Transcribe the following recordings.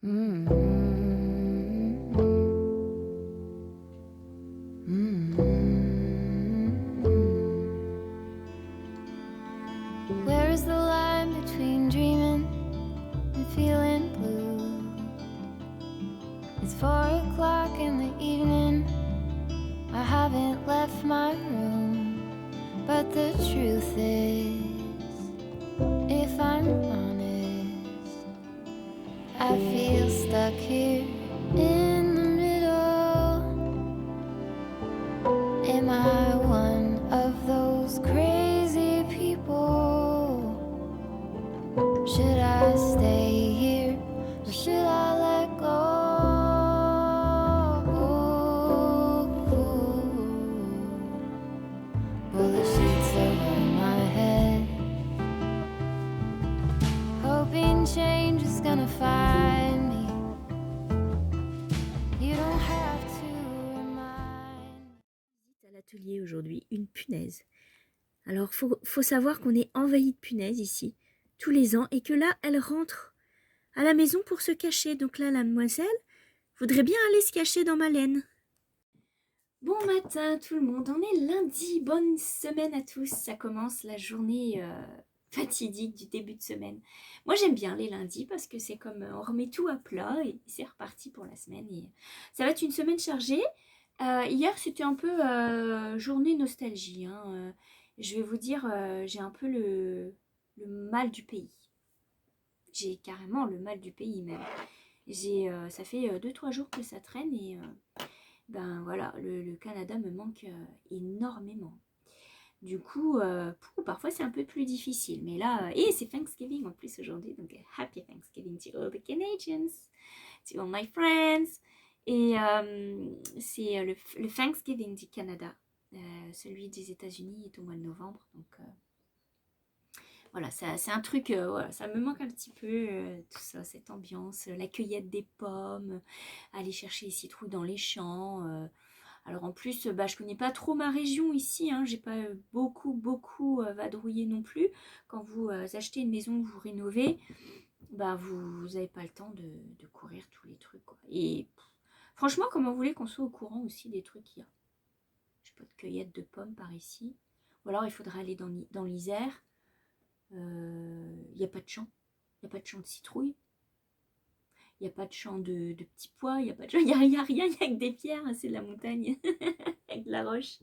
Mm. Mm. Where is the line between dreaming and feeling blue? It's 4 o'clock in the evening. I haven't left my room, but the truth is, if I'm honest, I feel stuck here in the middle. Am I one of those crazy people? Should I stay here or should I let go? Pull the sheets over my head, hoping change is gonna find me. You don't have to remind. À l'atelier aujourd'hui, une punaise. Alors faut savoir qu'on est envahi de punaises ici, tous les ans, et que là, elle rentre à la maison pour se cacher. Donc là, la demoiselle voudrait bien aller se cacher dans ma laine. Bon matin tout le monde, on est lundi, bonne semaine à tous. Ça commence la journée fatidique du début de semaine. Moi j'aime bien les lundis parce que c'est comme on remet tout à plat et c'est reparti pour la semaine. Et ça va être une semaine chargée. Hier c'était un peu journée nostalgie, hein. Je vais vous dire, j'ai un peu le mal du pays. J'ai carrément le mal du pays même. Ça fait 2-3 jours que ça traîne et ben voilà, le Canada me manque énormément. Du coup, parfois c'est un peu plus difficile. Mais là, et c'est Thanksgiving en plus aujourd'hui, donc Happy Thanksgiving to all the Canadians, to all my friends. Et c'est le Thanksgiving du Canada. Celui des États-Unis est au mois de novembre, donc voilà, c'est un truc, voilà, ça me manque un petit peu, tout ça, cette ambiance, la cueillette des pommes, aller chercher les citrouilles dans les champs. Alors en plus, bah, je connais pas trop ma région ici, hein, j'ai pas beaucoup vadrouillé non plus. Quand vous achetez une maison que vous rénovez, bah, vous avez pas le temps de courir tous les trucs, quoi. Et franchement, comment vous voulez qu'on soit au courant aussi des trucs qu'il y a? J'ai pas de cueillette de pommes par ici. Ou alors il faudrait aller dans l'Isère. Il n'y a pas de champ. Il n'y a pas de champ de citrouille. Il n'y a pas de champ de petits pois. Il n'y a pas de champ. Il n'y a rien. Il n'y a que des pierres. C'est de la montagne. Avec de la roche.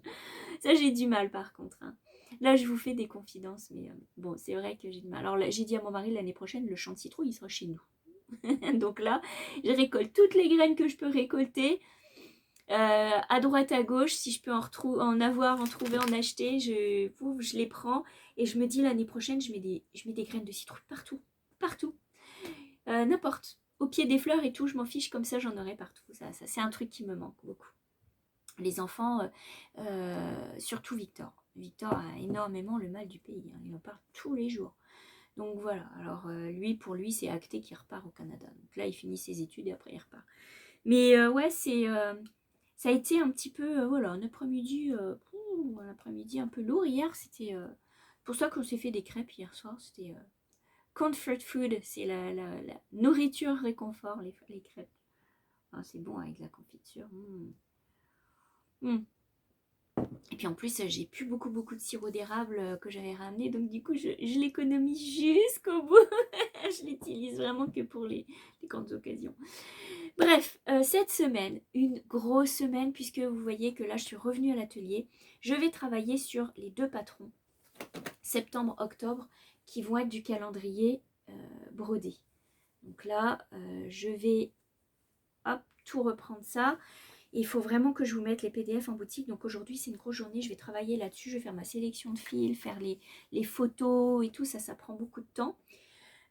Ça, j'ai du mal par contre, hein. Là, je vous fais des confidences. Mais bon, c'est vrai que j'ai du mal. Alors là, j'ai dit à mon mari l'année prochaine, le champ de citrouille, il sera chez nous. Donc là, je récolte toutes les graines que je peux récolter. À droite, à gauche, si je peux en trouver, en acheter, je les prends et je me dis l'année prochaine, je mets des graines de citrouille partout, n'importe, au pied des fleurs et tout, je m'en fiche, comme ça j'en aurai partout. Ça, c'est un truc qui me manque beaucoup. Les enfants, surtout Victor. Victor a énormément le mal du pays, hein. Il en parle tous les jours. Donc voilà, alors pour lui, c'est acté qu'il repart au Canada. Donc là, il finit ses études et après il repart. Mais ouais, ça a été un petit peu, voilà, un après-midi un peu lourd. Hier, c'était pour ça qu'on s'est fait des crêpes hier soir. C'était comfort food, c'est la nourriture réconfort, les crêpes. Ah, c'est bon avec la confiture. Mm. Et puis en plus, j'ai plus beaucoup de sirop d'érable que j'avais ramené, donc du coup, je l'économise jusqu'au bout. Je l'utilise vraiment que pour les grandes occasions. Bref, cette semaine, une grosse semaine, puisque vous voyez que là, je suis revenue à l'atelier. Je vais travailler sur les 2 patrons, septembre-octobre, qui vont être du calendrier brodé. Donc là, je vais tout reprendre ça. Il faut vraiment que je vous mette les PDF en boutique. Donc aujourd'hui, c'est une grosse journée. Je vais travailler là-dessus. Je vais faire ma sélection de fils, faire les photos et tout. Ça prend beaucoup de temps.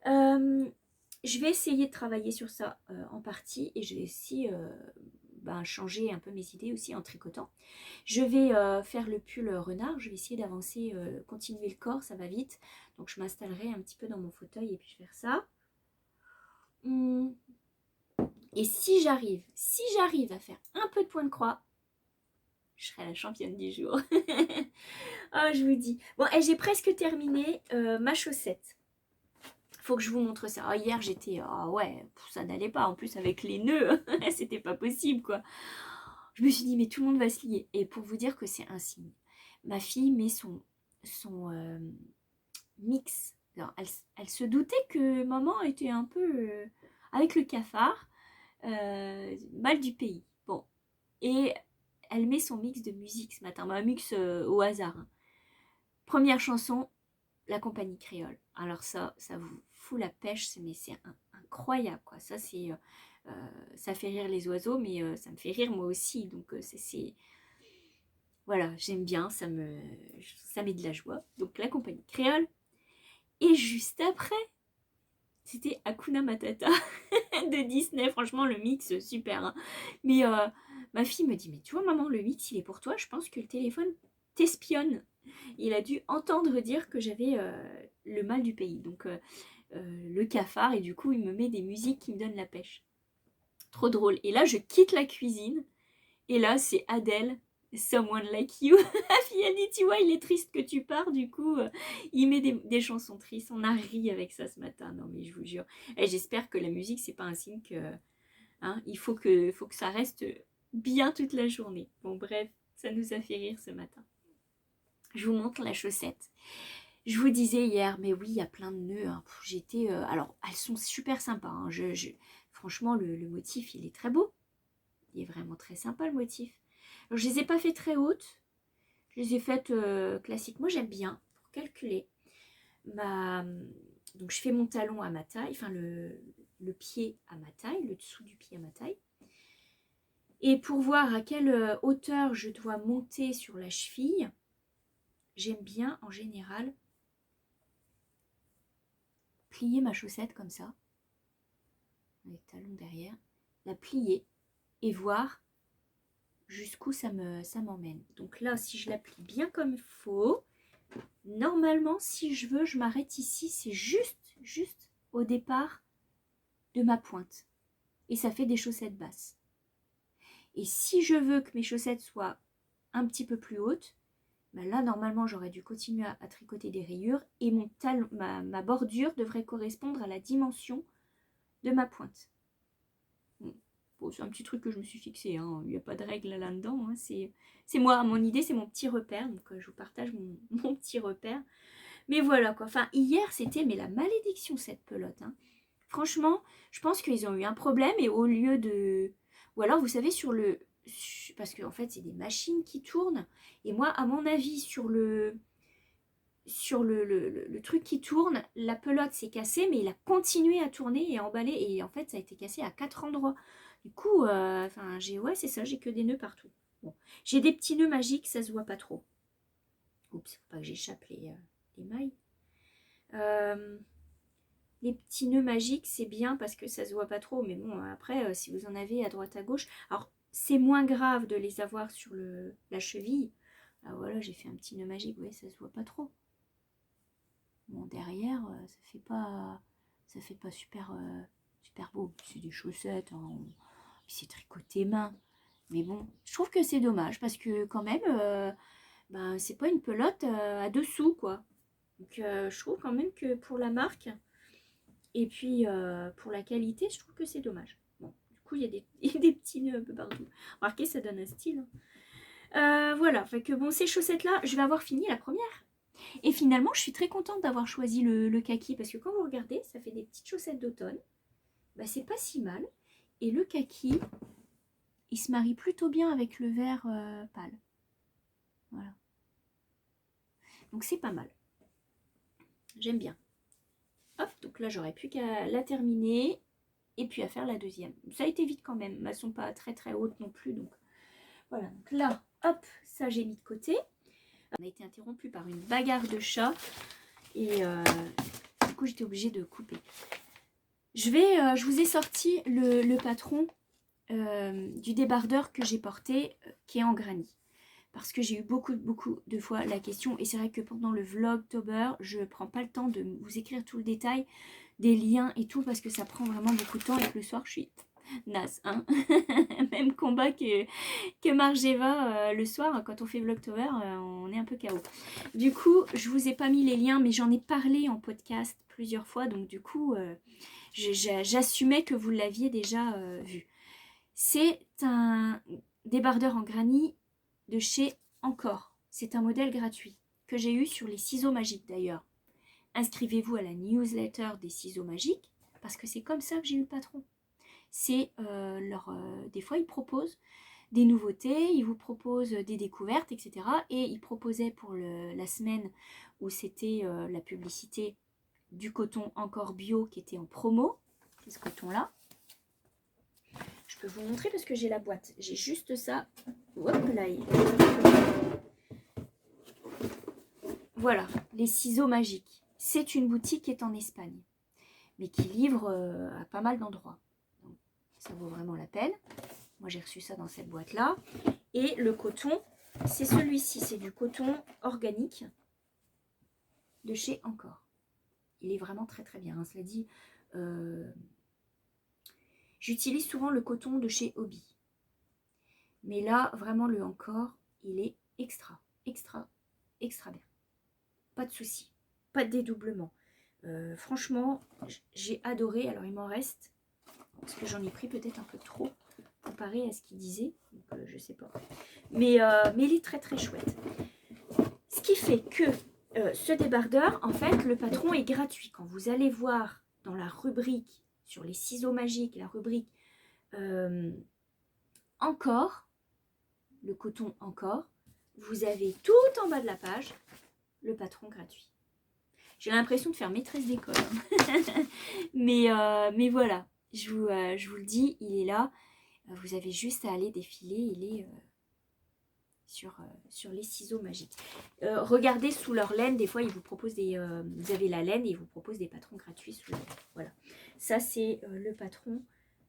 Je vais essayer de travailler sur ça en partie. Et je vais aussi changer un peu mes idées aussi en tricotant. Je vais faire le pull renard. Je vais essayer d'avancer, continuer le corps. Ça va vite. Donc je m'installerai un petit peu dans mon fauteuil et puis je vais faire ça. Et si j'arrive à faire un peu de point de croix, je serai la championne du jour. Oh, je vous dis. Bon, et j'ai presque terminé ma chaussette. faut que je vous montre ça. Hier, j'étais, ouais, ça n'allait pas. En plus, avec les nœuds, c'était pas possible, quoi. Je me suis dit, mais tout le monde va se lier. Et pour vous dire que c'est un signe. Ma fille met son mix. Alors, elle se doutait que maman était un peu avec le cafard, mal du pays. Bon. Et elle met son mix de musique ce matin. Un mix au hasard. Hein. Première chanson, La Compagnie Créole. Alors ça vous fout la pêche, mais c'est incroyable, quoi. Ça, ça fait rire les oiseaux, mais ça me fait rire moi aussi. Donc c'est voilà, j'aime bien, ça met de la joie. Donc La Compagnie Créole. Et juste après, c'était Hakuna Matata de Disney. Franchement, le mix, super. Hein. Mais ma fille me dit, mais tu vois maman, le mix, il est pour toi. Je pense que le téléphone t'espionne. Il a dû entendre dire que j'avais le mal du pays. Donc le cafard. Et du coup, il me met des musiques qui me donnent la pêche. Trop drôle. Et là, je quitte la cuisine. Et là, c'est Adèle. Someone Like You. La fille, elle dit, tu vois, il est triste que tu pars, du coup, il met des chansons tristes. On a ri avec ça ce matin. Non, mais je vous jure. Et j'espère que la musique, c'est pas un signe que... Hein, il faut que ça reste bien toute la journée. Bon, bref, ça nous a fait rire ce matin. Je vous montre la chaussette. Je vous disais hier, mais oui, il y a plein de nœuds. Hein. J'étais... alors, elles sont super sympas. Hein. Franchement, le motif, il est très beau. Il est vraiment très sympa, le motif. Alors, je ne les ai pas fait très hautes. Je les ai faites classiques. Moi, j'aime bien, pour calculer. Donc, je fais mon talon à ma taille, enfin, le pied à ma taille, le dessous du pied à ma taille. Et pour voir à quelle hauteur je dois monter sur la cheville, j'aime bien, en général, plier ma chaussette comme ça, avec talon derrière, la plier et voir jusqu'où ça m'emmène. Donc là, si je la plie bien comme il faut, normalement, si je veux, je m'arrête ici. C'est juste au départ de ma pointe. Et ça fait des chaussettes basses. Et si je veux que mes chaussettes soient un petit peu plus hautes, ben là, normalement, j'aurais dû continuer à tricoter des rayures. Et ma bordure devrait correspondre à la dimension de ma pointe. Bon, c'est un petit truc que je me suis fixé, hein. Il n'y a pas de règle là-dedans. Hein. C'est moi, mon idée, c'est mon petit repère. Donc, je vous partage mon petit repère. Mais voilà, quoi. Enfin, hier, c'était la malédiction, cette pelote. Hein. Franchement, je pense qu'ils ont eu un problème et au lieu de... Ou alors, vous savez, parce qu'en fait, c'est des machines qui tournent. Et moi, à mon avis, sur le truc qui tourne, la pelote s'est cassée, mais il a continué à tourner et à emballer. Et en fait, ça a été cassé à 4 endroits. Du coup, ouais, c'est ça, j'ai que des nœuds partout. Bon. J'ai des petits nœuds magiques, ça se voit pas trop. Oups, faut pas que j'échappe les mailles. Les petits nœuds magiques, c'est bien parce que ça se voit pas trop. Mais bon, après, si vous en avez à droite, à gauche... Alors, c'est moins grave de les avoir sur la cheville. Ah voilà, j'ai fait un petit nœud magique, vous voyez, ça se voit pas trop. Bon, derrière, ça fait pas super beau. C'est des chaussettes, hein. C'est tricoté main. Mais bon, je trouve que c'est dommage parce que quand même, c'est pas une pelote à dessous, quoi. Donc, je trouve quand même que pour la marque et puis pour la qualité, je trouve que c'est dommage. Bon, du coup, il y a des petits nœuds un peu partout. Remarquez, ça donne un style. Voilà, fait que bon, ces chaussettes-là, je vais avoir fini la première. Et finalement, je suis très contente d'avoir choisi le kaki parce que quand vous regardez, ça fait des petites chaussettes d'automne. C'est pas si mal. Et le kaki, il se marie plutôt bien avec le vert pâle. Voilà. Donc c'est pas mal. J'aime bien. Hop, donc là, j'aurais plus qu'à la terminer et puis à faire la deuxième. Ça a été vite quand même. Elles sont pas très très hautes non plus. Donc voilà. Donc là, hop, ça j'ai mis de côté. On a été interrompu par une bagarre de chat. Et du coup, j'étais obligée de couper. Je vous ai sorti le patron du débardeur que j'ai porté, qui est en granit. Parce que j'ai eu beaucoup de fois la question. Et c'est vrai que pendant le vlogtober, je ne prends pas le temps de vous écrire tout le détail des liens et tout. Parce que ça prend vraiment beaucoup de temps. Et que le soir, je suis Naze, hein. Même combat que Margeva le soir, quand on fait Vlogtober, on est un peu KO. Du coup, je vous ai pas mis les liens, mais j'en ai parlé en podcast plusieurs fois, donc du coup, j'assumais que vous l'aviez déjà vu. C'est un débardeur en granit de chez Encore. C'est un modèle gratuit que j'ai eu sur les ciseaux magiques d'ailleurs. Inscrivez-vous à la newsletter des ciseaux magiques parce que c'est comme ça que j'ai eu le patron. C'est des fois ils proposent des nouveautés, ils vous proposent des découvertes, etc. Et ils proposaient pour la semaine où c'était la publicité du coton Encore bio qui était en promo. C'est ce coton-là. Je peux vous montrer parce que j'ai la boîte. J'ai juste ça. Hop là. Voilà, les ciseaux magiques. C'est une boutique qui est en Espagne, mais qui livre à pas mal d'endroits. Donc, ça vaut vraiment la peine. Moi, j'ai reçu ça dans cette boîte-là. Et le coton, c'est celui-ci. C'est du coton organique de chez Encore. Il est vraiment très très bien. Hein. Cela dit, j'utilise souvent le coton de chez Hobby. Mais là, vraiment, le Encore, il est extra bien. Pas de souci, pas de dédoublement. Franchement, j'ai adoré. Alors, il m'en reste, parce que j'en ai pris peut-être un peu trop, comparé à ce qu'il disait. Donc, je sais pas. Mais il est très très chouette. Ce qui fait que ce débardeur, en fait, le patron est gratuit. Quand vous allez voir dans la rubrique, sur les ciseaux magiques, la rubrique Encore, le coton Encore, vous avez tout en bas de la page le patron gratuit. J'ai l'impression de faire maîtresse d'école. Hein. mais voilà, je vous le dis, il est là. Vous avez juste à aller défiler, il est sur les ciseaux magiques. Regardez sous leur laine, des fois ils vous proposent vous avez la laine et ils vous proposent des patrons gratuits sous la laine. Voilà, ça c'est le patron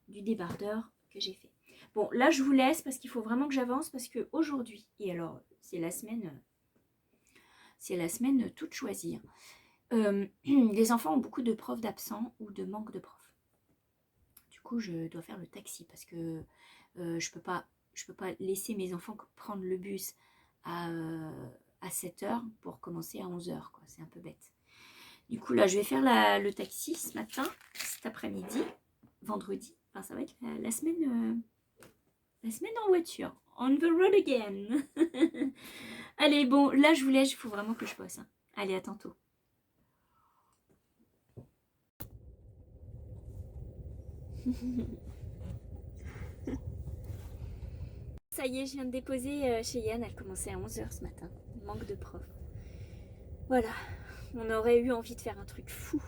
du débardeur que j'ai fait. Bon, là je vous laisse parce qu'il faut vraiment que j'avance parce qu'aujourd'hui, et alors c'est la semaine toute choisie. Les enfants ont beaucoup de profs d'absents ou de manque de profs. Du coup, je dois faire le taxi parce que je peux pas laisser mes enfants prendre le bus à 7h pour commencer à 11h. C'est un peu bête. Du coup, là, je vais faire le taxi ce matin, cet après-midi, vendredi. Enfin, ça va être la semaine en voiture. On the road again. Allez, bon, là, je vous laisse. Il faut vraiment que je bosse. Hein. Allez, à tantôt. Ça y est, je viens de déposer chez Yann. Elle commençait à 11h ce matin. Manque de prof. Voilà. On aurait eu envie de faire un truc fou.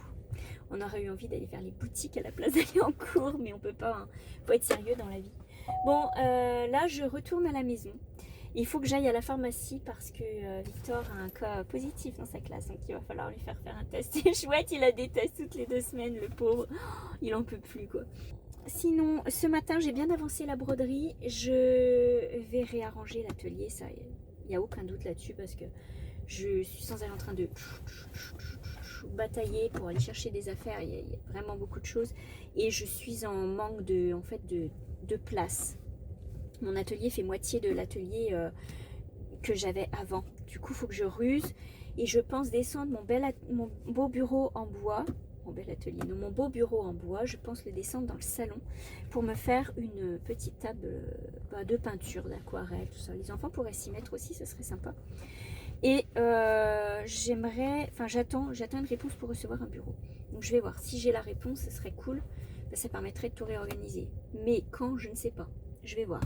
On aurait eu envie d'aller faire les boutiques à la place d'aller en cours. Mais on peut pas. Hein. Faut être sérieux dans la vie. Bon, là, je retourne à la maison. Il faut que j'aille à la pharmacie parce que Victor a un cas positif dans sa classe. Donc, il va falloir lui faire un test. C'est chouette, il a des tests toutes les 2 semaines, le pauvre. Il en peut plus, quoi. Sinon, ce matin, j'ai bien avancé la broderie. Je vais réarranger l'atelier, ça, il n'y a aucun doute là-dessus parce que je suis sans arrêt en train de batailler pour aller chercher des affaires. Il y a vraiment beaucoup de choses et je suis en manque de place. Mon atelier fait moitié de l'atelier que j'avais avant. Du coup, il faut que je ruse et je pense descendre mon beau bureau en bois. Mon beau bureau en bois, je pense le descendre dans le salon pour me faire une petite table de peinture, d'aquarelle, tout ça. Les enfants pourraient s'y mettre aussi, ça serait sympa. Et j'attends une réponse pour recevoir un bureau. Donc je vais voir, si j'ai la réponse, ce serait cool, ça permettrait de tout réorganiser. Mais quand, je ne sais pas, je vais voir.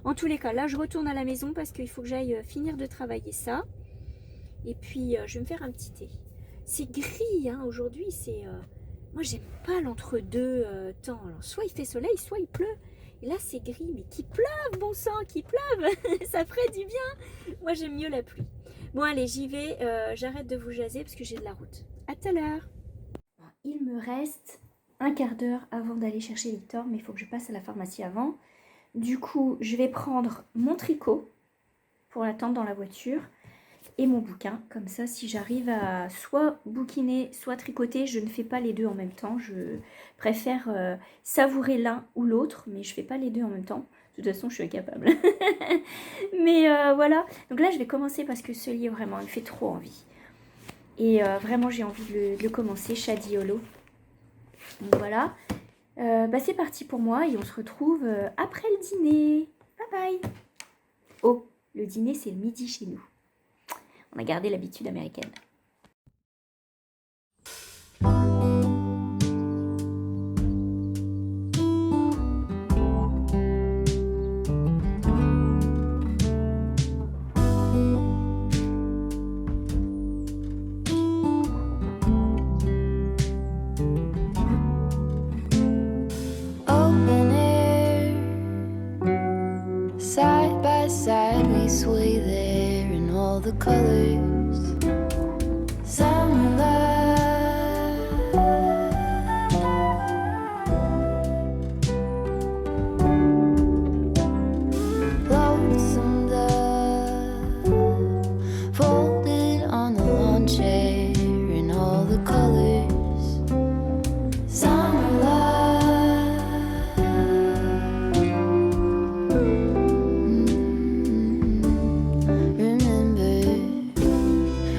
En tous les cas, là je retourne à la maison parce qu'il faut que j'aille finir de travailler ça. Et puis je vais me faire un petit thé. C'est gris hein, aujourd'hui, moi j'aime pas l'entre-deux temps. Alors soit il fait soleil, soit il pleut. Et là c'est gris, mais qu'il pleuve, bon sang, qu'il pleuve, ça ferait du bien. Moi j'aime mieux la pluie. Bon allez, j'y vais, j'arrête de vous jaser parce que j'ai de la route. À tout à l'heure. Il me reste un quart d'heure avant d'aller chercher Victor, mais il faut que je passe à la pharmacie avant. Du coup, je vais prendre mon tricot pour l'attendre dans la voiture. et mon bouquin. Comme ça, si j'arrive à soit bouquiner, soit tricoter, je ne fais pas les deux en même temps. Je préfère savourer l'un ou l'autre, mais je ne fais pas les deux en même temps. De toute façon, je suis incapable. Mais voilà. Donc là, je vais commencer parce que ce livre, vraiment, il me fait trop envie. Et vraiment, j'ai envie de le commencer, Shadiolo. Donc voilà. C'est parti pour moi et on se retrouve après le dîner. Bye bye. Oh, le dîner, c'est le midi chez nous. On a gardé l'habitude américaine. Open air, side by side we sway there in all the colors. Summer love, lonesome dove, folded on the lawn chair in all the colors. Summer love, remember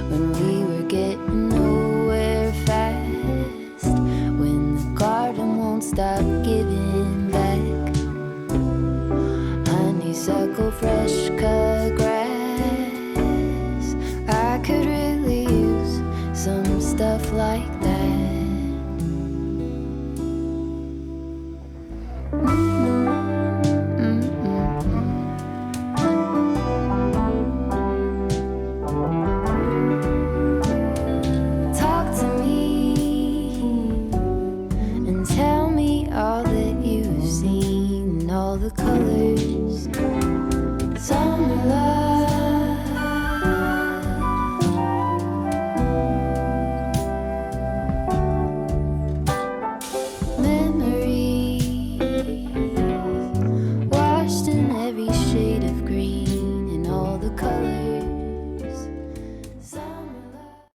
when we were getting nowhere fast, when the garden won't stop giving back honeysuckle, fresh cut grass. I could really use some stuff like that. Talk to me and tell me all that you've seen, all the colors. Summer love.